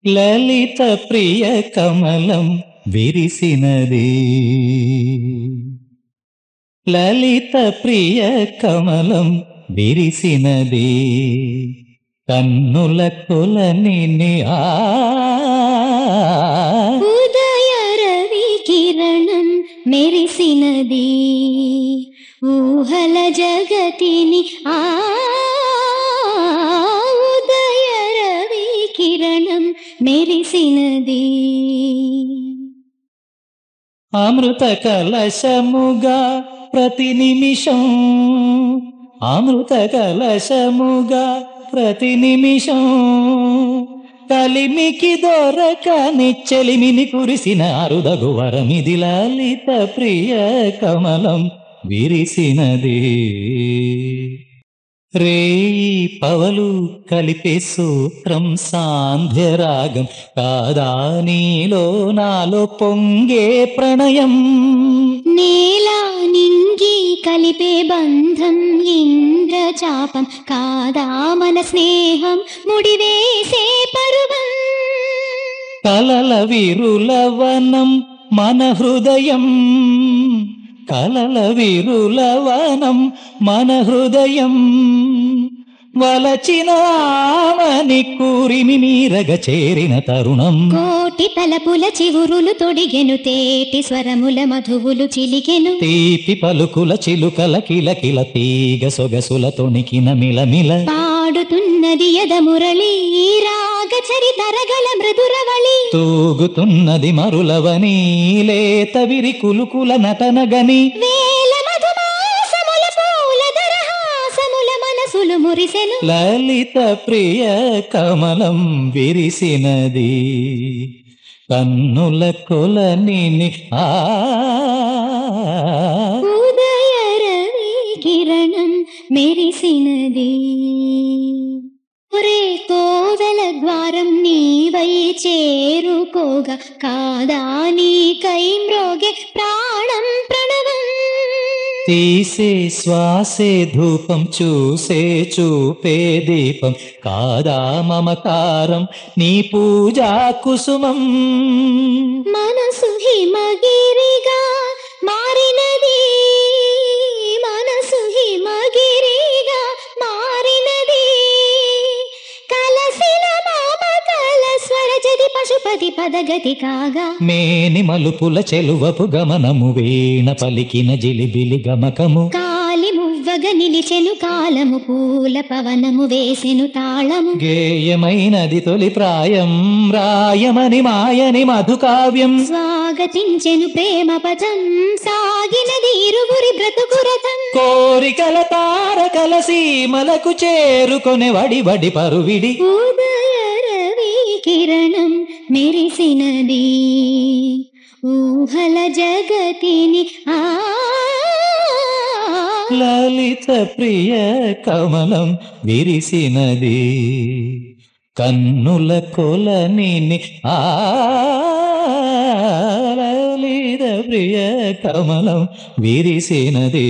లలిత ప్రియ కమలం విరిసినది. లలిత ప్రియ కమలం విరిసినది. కన్నుల కొలని ఉదయ రవి కిరణం మెరిసినది. ఊహల జగతిని ఉదయ రవి కిరణం మెరిసినది. అమృత కలశముగా ప్రతి నిమిషం, అమృత కలశముగా ప్రతి నిమిషం, కలిమికి దొరకని చెలిమిని కురిసిన అరుదగు వరమిది. లలిత ప్రియ కమలం విరిసినది. రేయి పవలు కలిపే సూత్రం సాంధ్యరాగం కాదా నీలో నాలో పొంగే ప్రణయం. నేలా నింగి కలిపే బంధం ఇంద్రచాపం కాదా మన స్నేహం ముడివేసే పరువం. కలల విరులవనం మన హృదయం, కలల విరులవనం మన హృదయం, వలచిన ఆమని కూరిమి మీరగ చేరిన తరుణం. కోటి తలపుల చివురులు తొడిగెను, తేటి స్వరముల మధువులు చిలికెను, తీపి పలుకుల చిలుకల కిలకిల తీగ సొగసుల తొణికిన మిలమిల. పాడుతున్నది యద మురళి రాగ చరితరగల మృదురవళి, తూగుతున్నది మరులవని లేత విరి కులుకుల నటనగని. వేల మధుమాసముల పూల దరహాసముల మనసులు మురిసెను. లలిత ప్రియ కమలం విరిసినది. కన్నుల కొలని ఉదయ రవి కిరణం మెరిసినది. ఒరే కోవెల ద్వారం నీవై చేరుకోగా కాదా నీకై మ్రోగే ప్రాణం ప్రణవం. తీసే శ్వాసే ధూపం చూసే చూపే దీపం కాదా మమకారం నీ పూజా కుసుమం. మనసు హిమగిరిగా మారినది, మనసు హిమగిరిగా మారినది, కలసిన మామకల స్వరజది పశుపతి పదగతి కాగా. మేని మలుపుల చెలువపు గమనము వీణ పలికిన జిలిబిలి గమకము. కాలి మువ్వగ నిలిచెను కాలము పూల పవనము వేసెను తాళము. గేయమైనది తొలి ప్రాయం రాయమని మాయని మధుకావ్యం. స్వాగతించెను ప్రేమ పదం సాగినది ఇరువురి బ్రతుకు రథం. కోరికల తారకల సీమలకు చేరుకొనే వడి వడి పరువిడి. ఉదయ రవి కిరణం మెరిసినది. ఊహల జగతిని లలిత ప్రియ కమలం విరిసినది. కన్నుల కొలని లలిత ప్రియ కమలం విరిసినది.